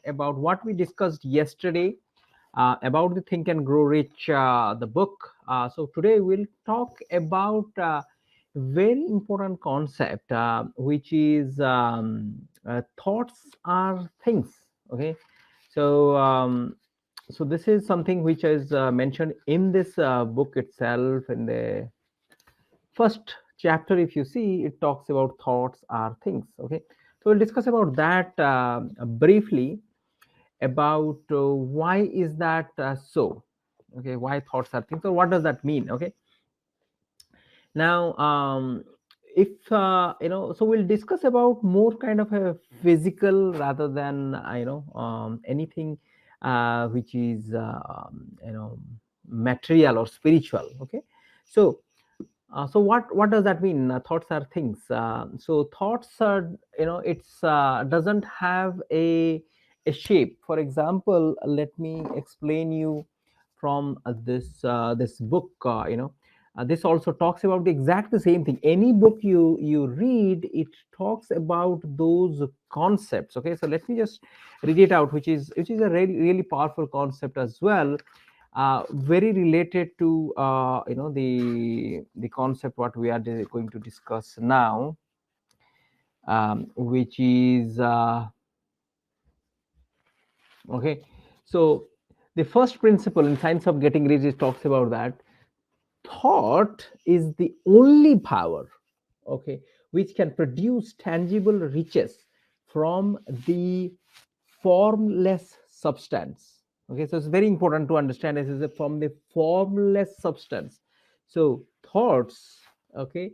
about what we discussed yesterday about the Think and Grow Rich, the book. So today we'll talk about very important concept, which is thoughts are things. Okay, so so this is something which is mentioned in this book itself in the first chapter. If you see, it talks about thoughts are things. Okay, so we'll discuss about that briefly, about why is that so. Okay, why thoughts are things, or what does that mean? Okay, now if so we'll discuss about more kind of a physical rather than anything which is material or spiritual. Okay, so so what does that mean? Thoughts are things. So thoughts are, it's doesn't have a shape. For example, let me explain you from this book. This also talks about the exact the same thing. Any book you read, it talks about those concepts. Okay, so let me just read it out, which is a really powerful concept as well, very related to the concept what we are going to discuss now, which is okay. So the first principle in science of getting rich, it talks about that thought is the only power, okay, which can produce tangible riches from the formless substance. Okay, so it's very important to understand this is from the formless substance. So thoughts, okay,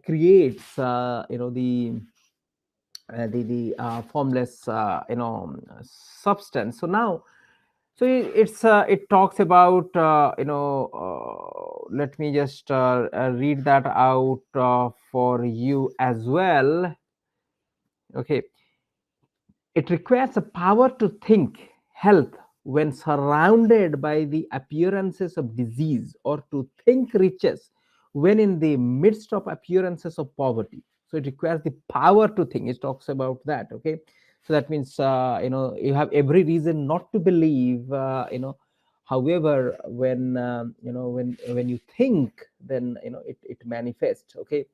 creates the formless substance. So now, so it talks about let me just read that out for you as well. Okay, it requires a power to think health when surrounded by the appearances of disease, or to think riches when in the midst of appearances of poverty. So it requires the power to think. It talks about that. Okay, so that means you have every reason not to believe. However, when when you think, then it manifests. Okay,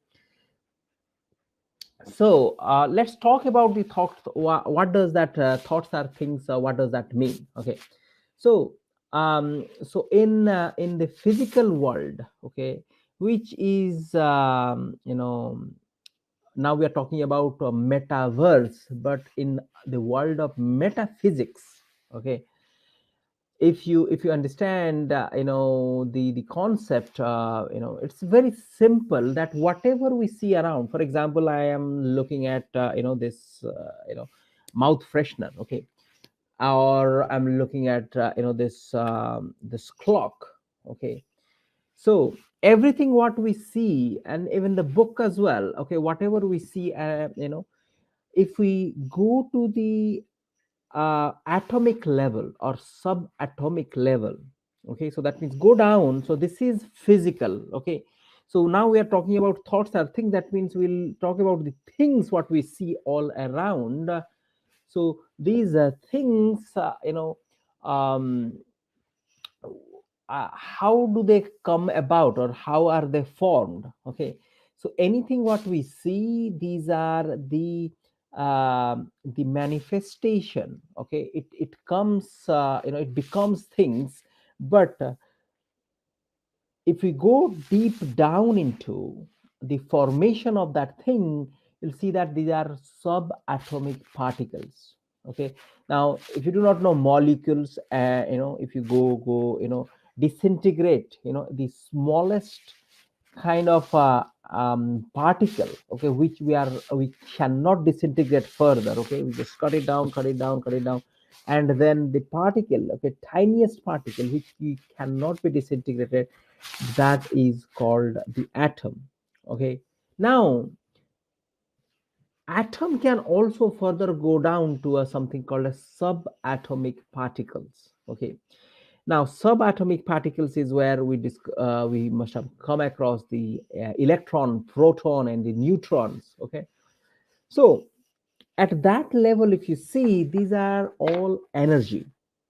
so let's talk about the thoughts. What does that thoughts are things? What does that mean? Okay, so so in the physical world, okay, which is now we are talking about metaverse, but in the world of metaphysics, okay, if you understand the concept, it's very simple that whatever we see around, for example, I am looking at this mouth freshener. Okay, or I'm looking at this clock. Okay, so everything what we see, and even the book as well, okay, whatever we see, if we go to the atomic level or subatomic level, okay, so that means go down. So this is physical. Okay, so now we are talking about thoughts are things. That means we'll talk about the things what we see all around. So these things, um, how do they come about, or how are they formed? Okay, so anything what we see, these are the manifestation. Okay, it comes, it becomes things. But if we go deep down into the formation of that thing, you'll see that these are subatomic particles. Okay, now if you do not know molecules, if you go disintegrate, the smallest kind of particle, okay, which we cannot disintegrate further. Okay, we just cut it down, cut it down, cut it down, and then the particle, okay, tiniest particle which we cannot be disintegrated, that is called the atom. Okay, now atom can also further go down to a something called a subatomic particles. Okay, now subatomic particles is where we must have come across the electron, proton, and the neutrons. Okay, so At that level, if you see, these are all energy.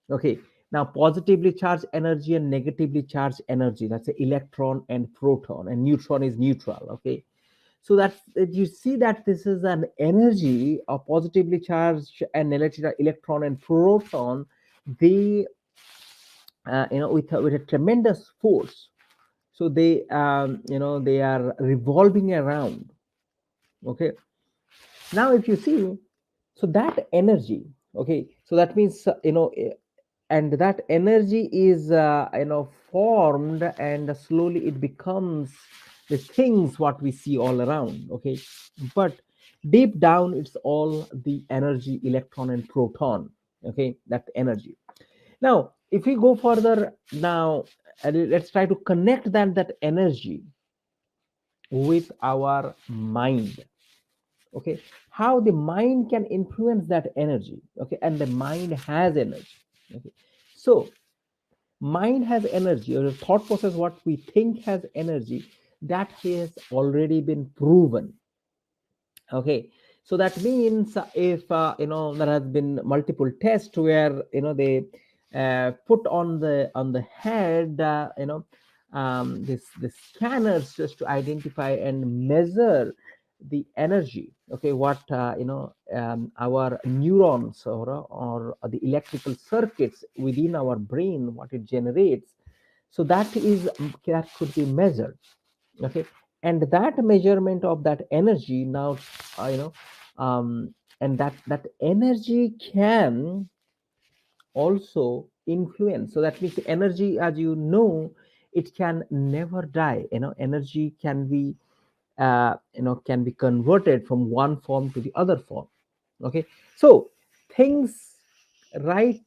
Okay, now positively charged energy and negatively charged energy, that's the electron and proton, and neutron is neutral. Okay, so that's you see that this is an energy, a positively charged and electron and proton. They with a tremendous force, so they they are revolving around. Okay, now if you see, so that energy, okay, so that means and that energy is formed, and slowly it becomes the things what we see all around. Okay, but deep down it's all the energy, electron and proton. Okay, that energy. Now if we go further now, let's try to connect that energy with our mind. Okay, how the mind can influence that energy. Okay, and the mind has energy. Okay, so mind has energy, or the thought process what we think has energy, that has already been proven. Okay, so that means if there has been multiple tests where they put on the head this scanners just to identify and measure the energy. Okay, what our neurons, or the electrical circuits within our brain, what it generates. So that could be measured. Okay, and that measurement of that energy now, uh, you know and that energy can also influence. So that means the energy, as you know, it can never die. Energy can be can be converted from one form to the other form. Okay, so things, right,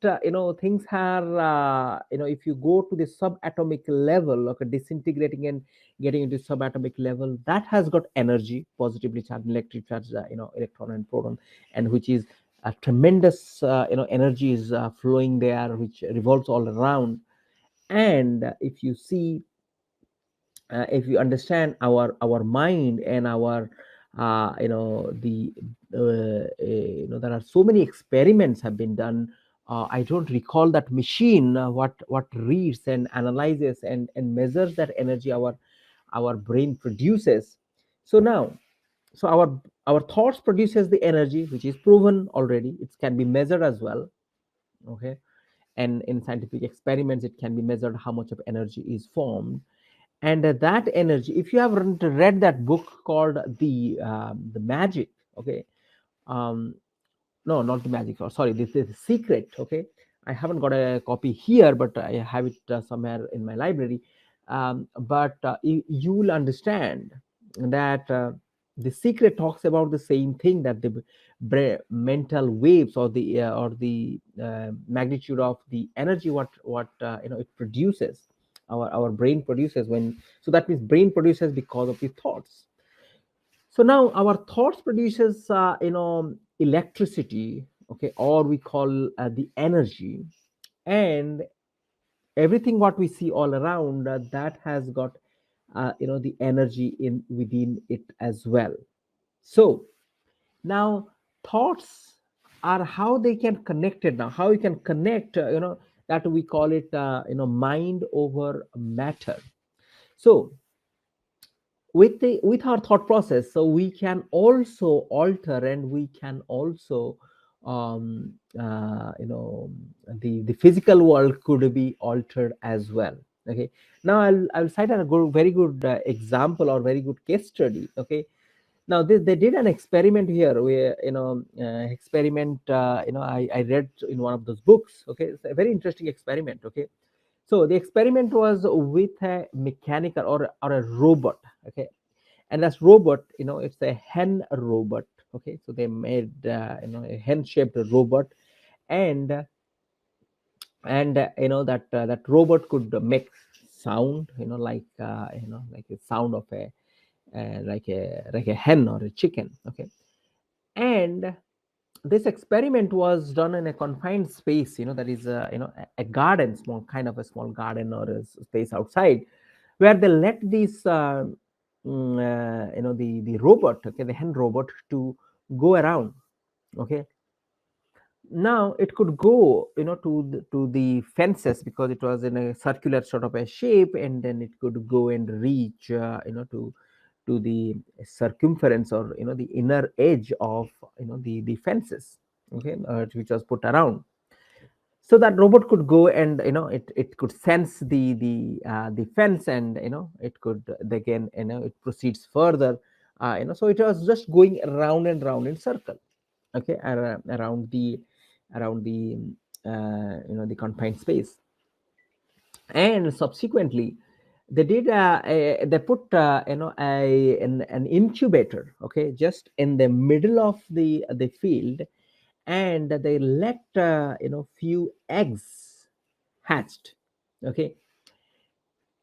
things are if you go to the subatomic level, okay, disintegrating and getting into subatomic level, that has got energy, positively charged, electric charged, electron and proton, and which is a tremendous energy is flowing there, which revolves all around. And if you understand our mind and our the there are so many experiments have been done. I don't recall that machine, what reads and analyzes and measures that energy our brain produces. So now, so our thoughts produces the energy, which is proven already. It can be measured as well. Okay, and in scientific experiments it can be measured how much of energy is formed. And that energy, if you have read that book called the magic. Okay, um no, not the magic, sorry, this is secret. Okay, I haven't got a copy here, but I have it somewhere in my library. But you will understand that the secret talks about the same thing, that the mental waves, or the magnitude of the energy, what it produces, our brain produces when. So that means brain produces because of the thoughts. So now our thoughts produces electricity. Okay, or we call the energy. And everything what we see all around, that has got the energy in within it as well. So now thoughts are how they can connect it, now how we can connect, that we call it mind over matter. So with our thought process, so we can also alter, and we can also the physical world could be altered as well. Okay, now I'll cite a very good example, or very good case study. Okay, now they did an experiment here where experiment I read in one of those books. Okay, it's a very interesting experiment. Okay, so the experiment was with a mechanical, or a robot. Okay, and that's robot, it's a hen robot. Okay, so they made a hen shaped robot. And that robot could make sound, like a sound of a like a hen or a chicken. Okay, and this experiment was done in a confined space, that is a garden, small kind of a small garden, or a space outside, where they let these the robot, okay, the hen robot, to go around. Okay, now it could go, to the fences, because it was in a circular sort of a shape, and then it could go and reach, to the circumference, or the inner edge of, the fences, okay, which was put around. So that robot could go, and it could sense the fence, and it could again, it proceeds further, so it was just going round and round in circle, okay, around the the confined space. And subsequently, they did they put, an incubator, okay, just in the middle of the field, and they let, few eggs hatched, okay,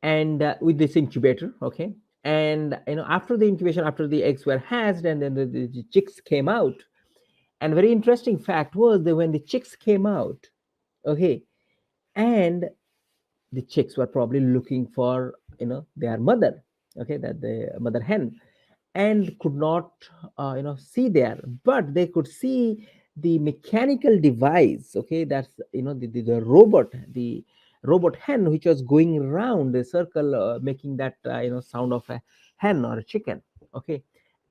and with this incubator, okay. And after the incubation, after the eggs were hatched, and then the chicks came out. And very interesting fact was that when the chicks came out, okay, and the chicks were probably looking for, their mother, okay, that the mother hen, and could not, see there, but they could see the mechanical device, okay, that's, the robot, the robot hen, which was going around the circle, making that, sound of a hen or a chicken, okay,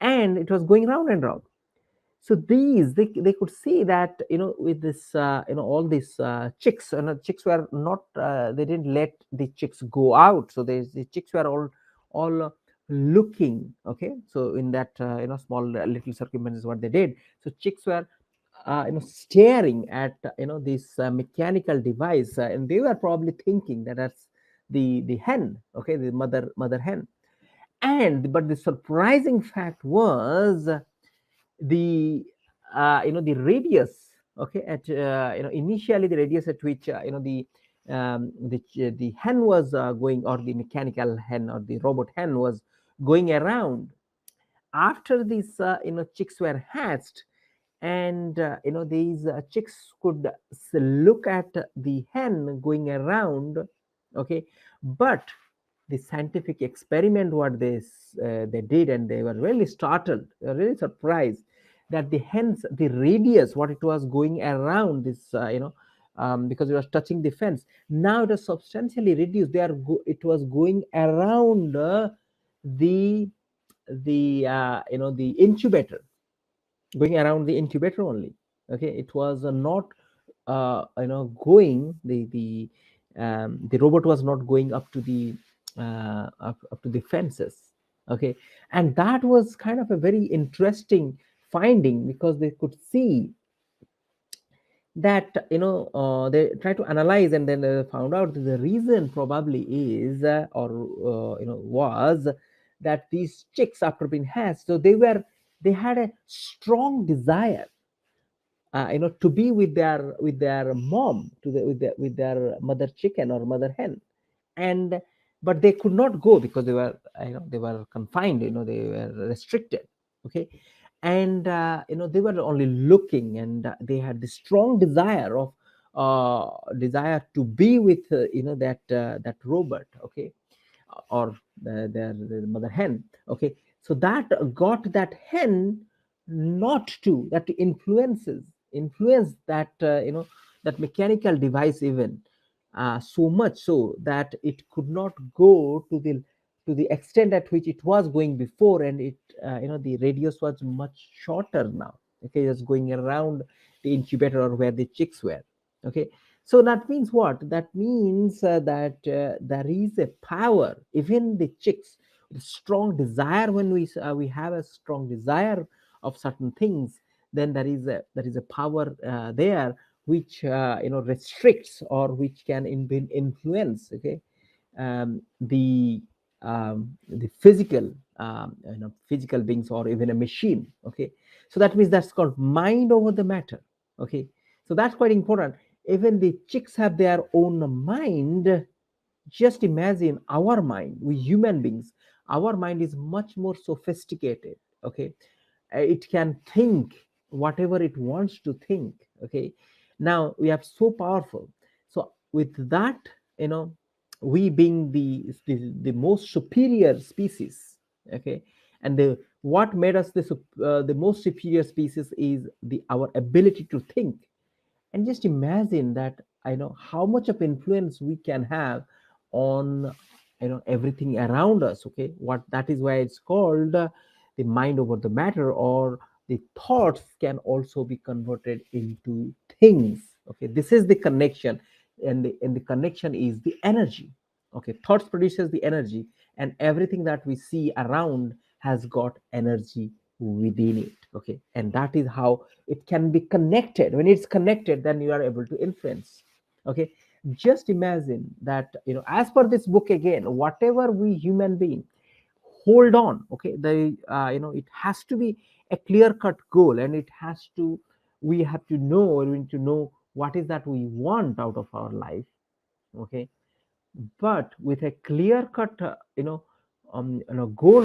and it was going round and round. So these, they could see that, with this, all these, chicks, and chicks were not, they didn't let the chicks go out, so the chicks were all looking, okay. So in that, small, little circumference is what they did. So chicks were, staring at, this, mechanical device, and they were probably thinking that that's the hen, okay, the mother hen. And but the surprising fact was, the, the radius, okay, at, initially the radius at which, the hen was, going, or the mechanical hen, or the robot hen was going around. After these, chicks were hatched, and these, chicks could look at the hen going around, okay. But the scientific experiment, what they did, and they were really startled, they were really surprised, that the hens, the radius, what it was going around this, because it was touching the fence, now it was substantially reduced. It was going around, the the incubator, going around the incubator only, okay. It was, not, going, the robot was not going up to the, up to the fences, okay. And that was kind of a very interesting finding, because they could see that, they try to analyze, and then they found out that the reason probably is, or, was that these chicks, after being hatched, so they had a strong desire, to be with their mom, with their mother chicken or mother hen. And but they could not go, because they were confined, they were restricted, okay. And they were only looking, and they had this strong desire to be with, that robot, okay, or their mother hen, okay. So that got that hen not to that influence that, that mechanical device, even, so much so that it could not go to the extent at which it was going before. And the radius was much shorter now, okay. Just going around the incubator, or where the chicks were, okay. So that means what? That means, that, there is a power, even the chicks, with strong desire. When we have a strong desire of certain things, then there is a power, there, which, restricts, or which can influence, okay, the, the physical beings, or even a machine, okay. So that means that's called mind over the matter, okay. So that's quite important. Even the chicks have their own mind. Just imagine our mind, we human beings, our mind is much more sophisticated, okay. It can think whatever it wants to think, okay. Now we are so powerful. So with that, you know we being the most superior species, okay, And what made us the most superior species is the our ability to think. And just imagine that, I know how much of influence we can have on, everything around us. Okay, what that is why it's called the mind over the matter, or the thoughts can also be converted into things. Okay, this is the connection. And the connection is the energy. Okay, thoughts produces the energy, and everything that we see around has got energy within it. Okay, and that is how it can be connected. When it's connected, then you are able to influence. Okay, just imagine that, as per this book again, whatever we human being hold on, okay, it has to be a clear cut goal, and it has to we have to know, or we need to know what is that we want out of our life. Okay, but with a clear cut goal,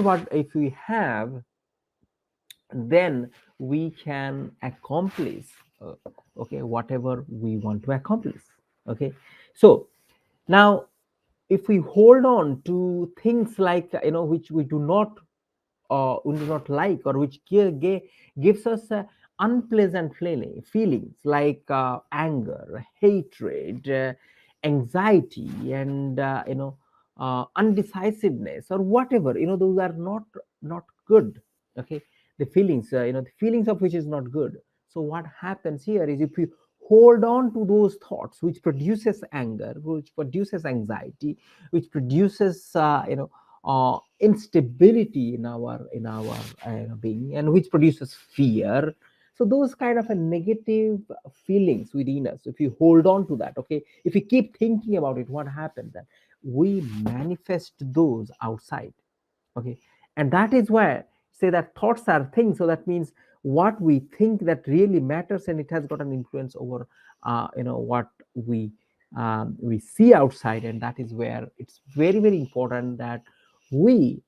what if we have, then we can accomplish, uh, okay, whatever we want to accomplish. Okay, so now, if we hold on to things like, which we do not like, or which gives us unpleasant feelings like anger, hatred, anxiety, and undecisiveness, or whatever, those are not good. Okay, the feelings of which is not good. So what happens here is, if you hold on to those thoughts which produces anger, which produces anxiety, which produces instability in our being, and which produces fear. So those kind of a negative feelings within us, if you hold on to that, okay, if you keep thinking about it, what happens then? We manifest those outside. Okay, and that is why say that thoughts are things. So that means what we think that really matters, and it has got an influence over what we see outside. And that is where it's very very important that we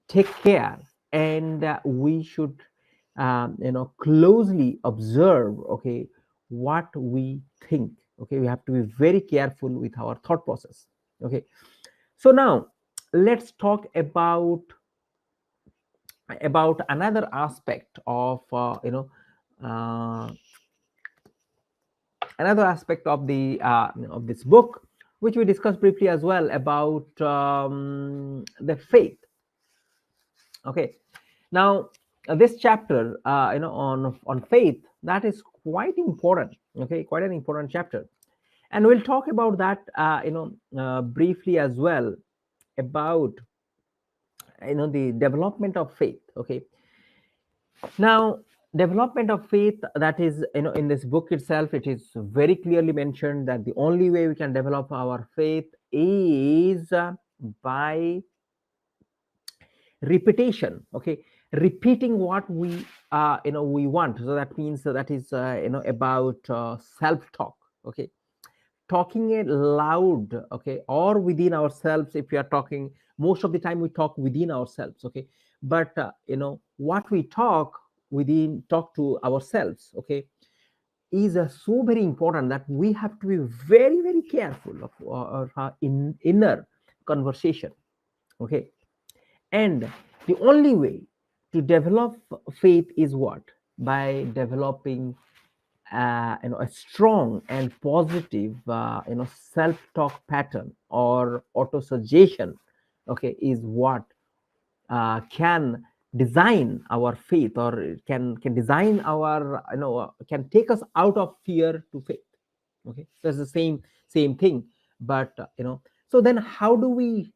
take care, and we should closely observe, okay, what we think. Okay, we have to be very careful with our thought process. Okay, so now let's talk about another aspect of uh, another aspect of this book, which we discussed briefly as well, about the faith. Okay, now this chapter, on faith, that is quite important. Okay, quite an important chapter, and we'll talk about that briefly as well, about the development of faith. Okay, now, development of faith, that is, in this book itself, it is very clearly mentioned that the only way we can develop our faith is by repetition. Okay, repeating what we want. So that means that is about self talk. Okay, talking it loud, okay, or within ourselves. If we are talking, most of the time we talk within ourselves. Okay, but what we talk to ourselves, okay, is so very important that we have to be very very careful of our inner conversation. Okay, and the only way to develop faith is what? By developing a strong and positive self-talk pattern, or auto-suggestion. Okay, is what can design our faith, or it can design our can take us out of fear to faith. Okay, so it's the same thing. But so then how do we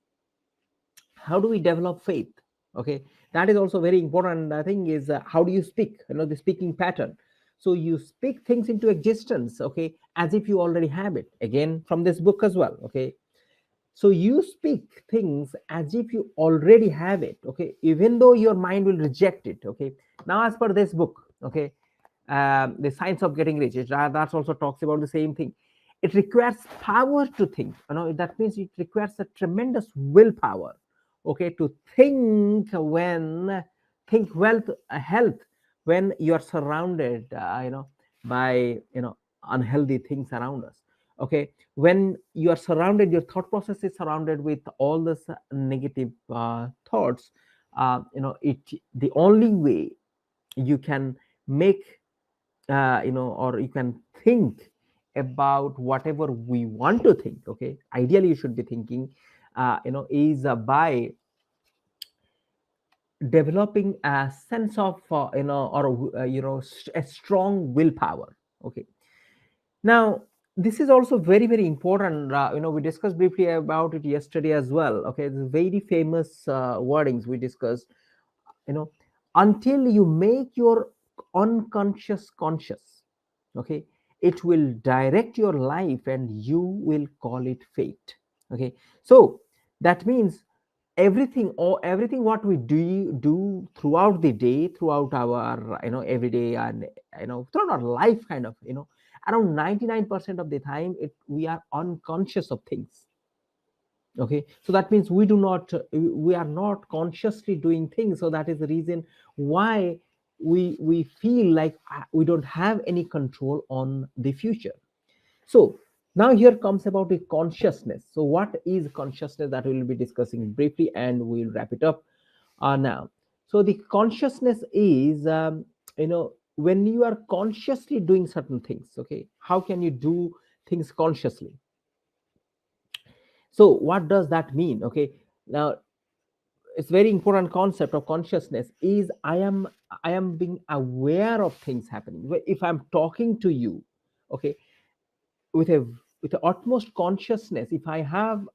develop faith? Okay, that is also very important. I think is how do you speak, the speaking pattern. So you speak things into existence, okay, as if you already have it, again from this book as well. Okay, so you speak things as if you already have it. Okay, even though your mind will reject it. Okay, now as per this book, okay, the science of getting rich, that also talks about the same thing. It requires power to think. That means it requires a tremendous willpower. Okay, to think wealth, health, when you are surrounded, by unhealthy things around us. Okay, when you are surrounded, your thought process is surrounded with all this negative thoughts. it the only way you can make or you can think about whatever we want to think. Okay, ideally you should be thinking is by developing a sense of or a strong willpower. Okay, now this is also very very important. We discussed briefly about it yesterday as well. Okay, the very famous wordings we discussed. you know until you make your unconscious conscious, okay, it will direct your life and you will call it fate. Okay, so that means everything what we do throughout the day, throughout our everyday, and throughout our life, kind of around 99% of the time we are unconscious of things. Okay, so that means we are not consciously doing things. So that is the reason why we feel like we don't have any control on the future. So now here comes about the consciousness. So what is consciousness, that we will be discussing briefly and we'll wrap it up now. So the consciousness is when you are consciously doing certain things. Okay, how can you do things consciously? So what does that mean? Okay, now it's very important concept of consciousness is I am being aware of things happening. If I'm talking to you, okay, with a with the utmost consciousness, if I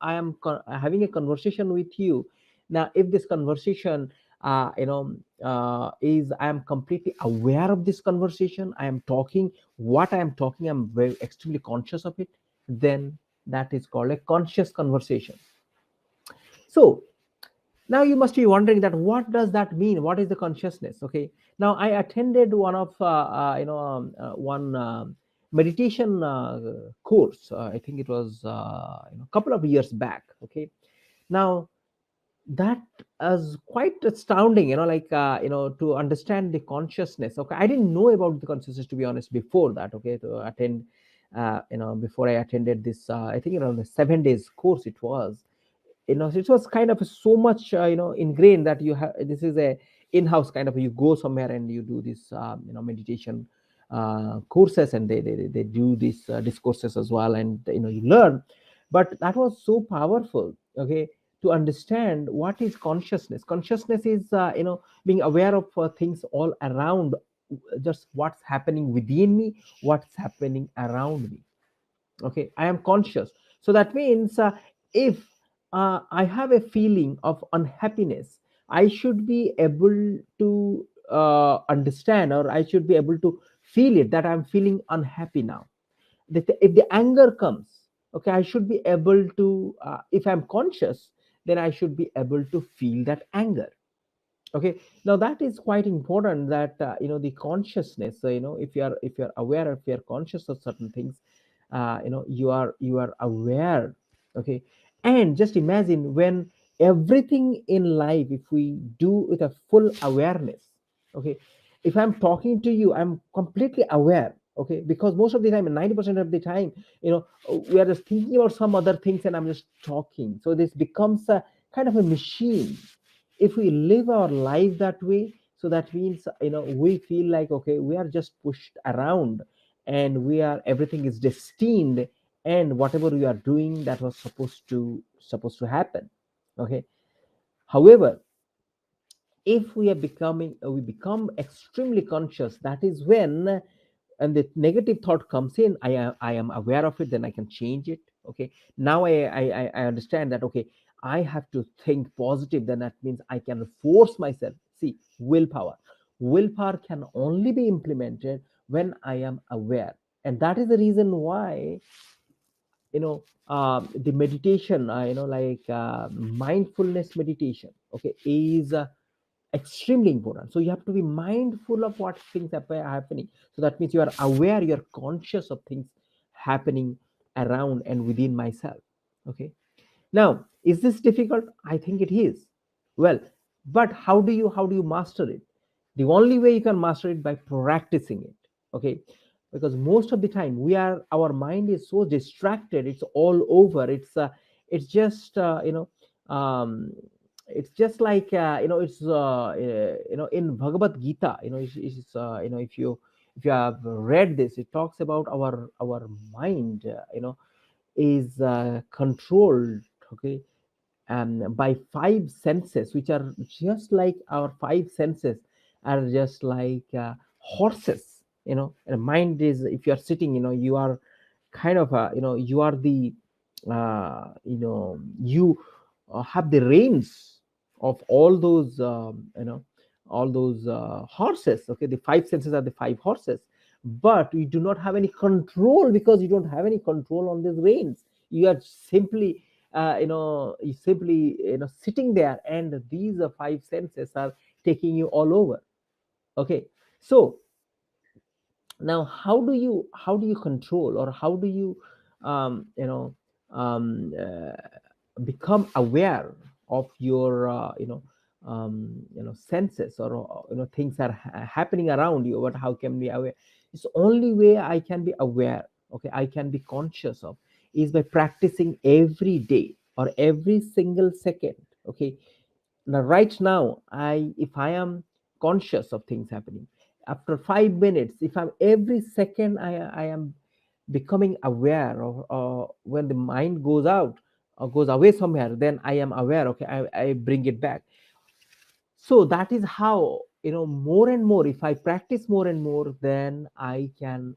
am having a conversation with you. Now if this conversation is I am completely aware of this conversation, I am talking, what I am talking, I'm very extremely conscious of it, then that is called a conscious conversation. So now you must be wondering that what does that mean, what is the consciousness? Okay, now I attended one of one meditation course. I think it was a couple of years back. Okay, now that is quite astounding, like to understand the consciousness. Okay, I didn't know about the consciousness, to be honest, before that. Okay, to attend before I attended this I think around the 7 days course it was. So it was kind of so much ingrained that you have, this is a in-house kind of, you go somewhere and you do this meditation courses, and they do these discourses as well, and you learn. But that was so powerful. Okay, to understand what is consciousness. Consciousness is being aware of things all around, just what's happening within me, what's happening around me. Okay, I am conscious. So that means if I have a feeling of unhappiness, I should be able to understand, or I should be able to feel it, that I'm feeling unhappy now. If the anger comes, okay, I should be able to if I'm conscious, then I should be able to feel that anger. Okay, now that is quite important, that the consciousness, if you're aware, if you're conscious of certain things, you are aware. Okay, and just imagine when everything in life, if we do with a full awareness. Okay, if I'm talking to you, I'm completely aware. Okay, because most of the time, 90% of the time, we are just thinking about some other things and I'm just talking. So this becomes a kind of a machine. If we live our life that way, so that means we feel like, okay, we are just pushed around, and everything is destined, and whatever we are doing, that was supposed to happen. Okay, however, if we become extremely conscious, that is when, and the negative thought comes in, I am aware of it, then I can change it. Okay, now I understand that, okay, I have to think positive, then that means I can force myself. See, willpower can only be implemented when I am aware. And that is the reason why the meditation, like mindfulness meditation, okay, is extremely important. So you have to be mindful of what things are happening. So that means you are aware, you're conscious of things happening around and within myself. Okay, now is this difficult? I think it is. Well, but how do you master it? The only way you can master it by practicing it. Okay, because most of the time our mind is so distracted, it's all over, it's just um, it's just like it's in Bhagavad Gita, if you have read this, it talks about our mind, is controlled, okay, by five senses, which are just like our five senses are just like horses. And mind is, if you are sitting, you are kind of you are the you have the reins of all those horses. Okay, the five senses are the five horses, but you do not have any control, because you don't have any control on these reins. You are simply you simply sitting there, and these five senses are taking you all over. Okay, so now how do you control, or how do you um, you know um, uh, become aware of your senses, or things are happening around you, but how can be aware? It's the only way I can be aware, okay, I can be conscious of, is by practicing every day or every single second. Okay, now right now, if I am conscious of things happening, after 5 minutes, if I'm every second, I am becoming aware of, when the mind goes out or goes away somewhere, then I am aware. Okay, I bring it back. So that is how, more and more, if I practice more and more, then I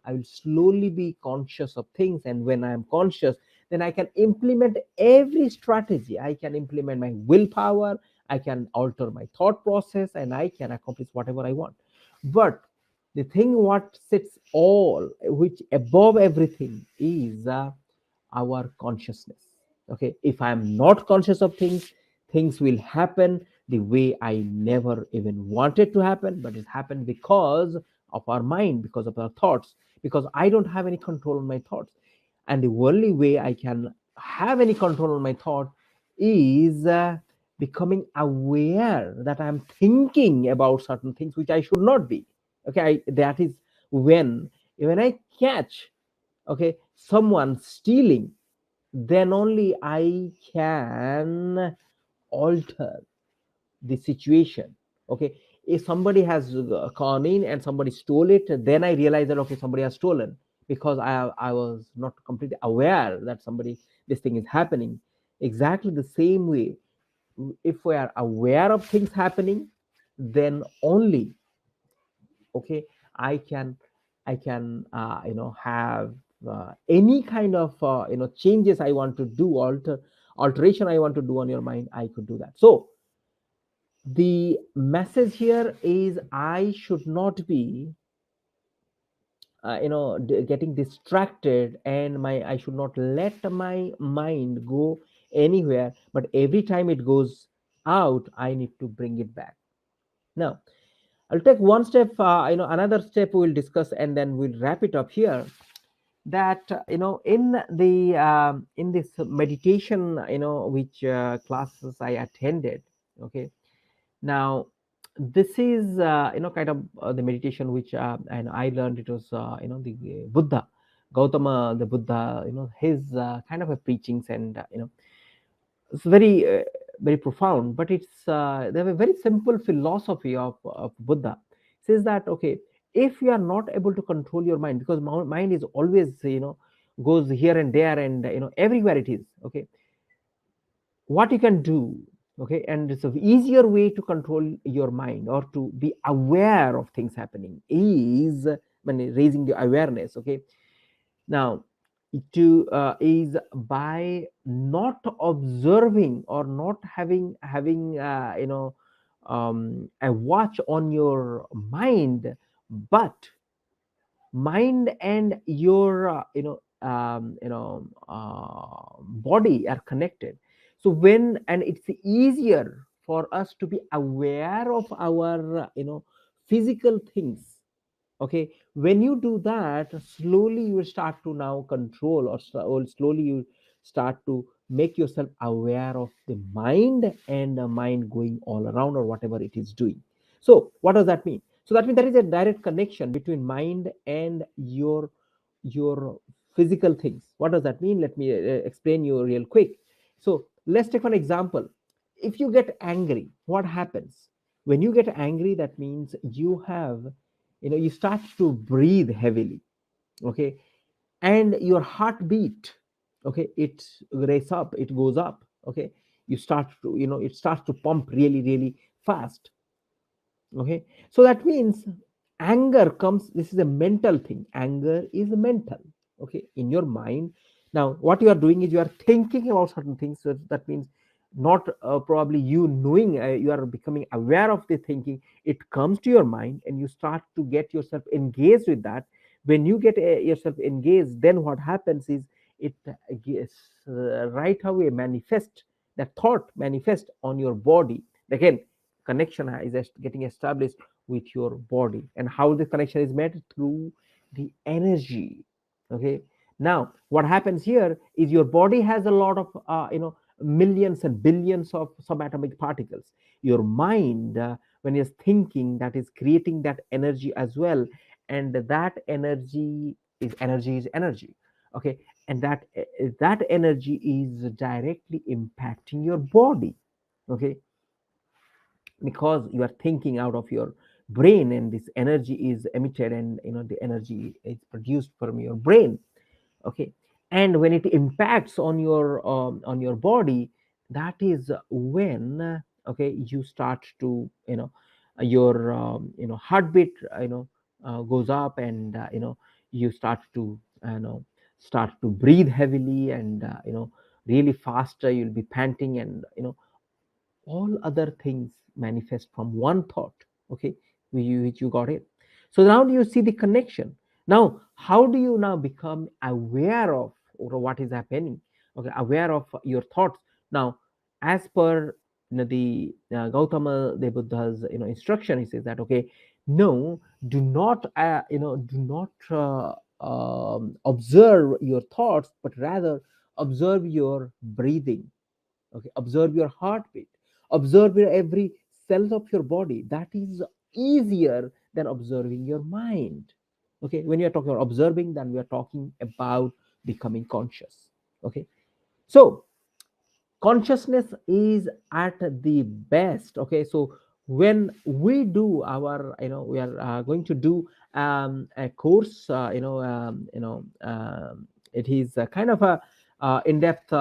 will slowly be conscious of things. And when I am conscious, then I can implement every strategy. I can implement my willpower, I can alter my thought process, and I can accomplish whatever I want. But the thing what sits all, which above everything, is our consciousness. Okay, if I am not conscious of things, things will happen the way I never even wanted to happen, but it happened because of our mind, because of our thoughts, because I don't have any control on my thoughts. And the only way I can have any control on my thought is becoming aware that I'm thinking about certain things which I should not be. Okay, that is when I catch, okay, someone stealing, then only I can alter the situation. Okay, if somebody has gone in and somebody stole it, then I realize that, okay, somebody has stolen, because I was not completely aware that somebody, this thing is happening. Exactly the same way, if we are aware of things happening, then only, okay, i can I can have any kind of changes I want to do, alteration I want to do on your mind, I could do that. So the message here is, I should not be getting distracted, and my I should not let my mind go anywhere, but every time it goes out, I need to bring it back. Now I'll take one step, another step we'll discuss, and then we'll wrap it up here. That in this meditation, which classes I attended. Okay, now this is kind of the meditation which and I learned. It was the Buddha, Gautama the Buddha, his kind of a preachings, and it's very profound, but they have a very simple philosophy of Buddha. It says that, okay, if you are not able to control your mind, because mind is always goes here and there, and everywhere it is. Okay, what you can do, okay, and it's an easier way to control your mind, or to be aware of things happening, is when raising the awareness. Okay, now to is by not observing, or not having a watch on your mind, but mind and your body are connected. So when, and it's easier for us to be aware of our physical things. Okay, when you do that, slowly you will start to now control, or slowly you start to make yourself aware of the mind, and the mind going all around, or whatever it is doing. So what does that mean? So that means there is a direct connection between mind and your physical things. What does that mean? Let me explain you real quick. So let's take one example. if you get angry, what happens? When you get angry, that means you have, you start to breathe heavily, okay, and your heartbeat, okay, it race up, it goes up, okay. You start to, it starts to pump really, really fast, okay. So that means anger comes, this is a mental thing, anger is mental, okay, in your mind. Now what you are doing is you are thinking about certain things, so that means not probably you knowing, you are becoming aware of the thinking, it comes to your mind and you start to get yourself engaged with that. When you get yourself engaged, then what happens is it gets, right away manifest, that thought manifest on your body. Again, connection is getting established with your body, and how the connection is made through the energy, okay. Now what happens here is your body has a lot of millions and billions of subatomic particles. Your mind, when it's thinking, that is creating that energy as well, and that energy is energy, okay. And that energy is directly impacting your body, okay, because you are thinking out of your brain, and this energy is emitted, and the energy is produced from your brain, okay. And when it impacts on your body, that is when, okay, you start to, your heartbeat, goes up, and you start to breathe heavily, and really faster, you'll be panting, and all other things manifest from one thought, okay, which you got it. So now do you see the connection? Now how do you now become aware of or what is happening, okay, aware of your thoughts? Now, as per the Gautama the Buddha's instruction, he says that, okay, no, do not observe your thoughts, but rather observe your breathing, okay, observe your heartbeat, observe your every cell of your body. That is easier than observing your mind, okay. When you're talking about observing, then we are talking about becoming conscious, okay. So consciousness is at the best, okay. So when we do our, we are going to do a course, it is a kind of a in-depth,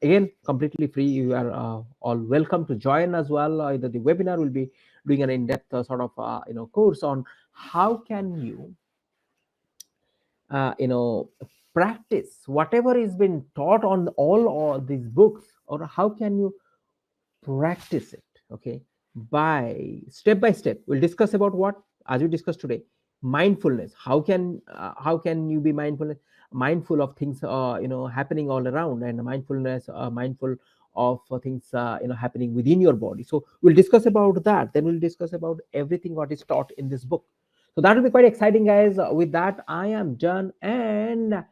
again, completely free. You are all welcome to join as well. Either the webinar will be doing an in-depth sort of course on how can you uh, you know practice whatever is been taught on all these books, or how can you practice it, okay, by step. We'll discuss about what, as we discussed today, mindfulness. How can you be mindful of things happening all around, and mindfulness, mindful of things happening within your body. So we'll discuss about that, then we'll discuss about everything what is taught in this book. So that will be quite exciting, guys. With that, I am done, and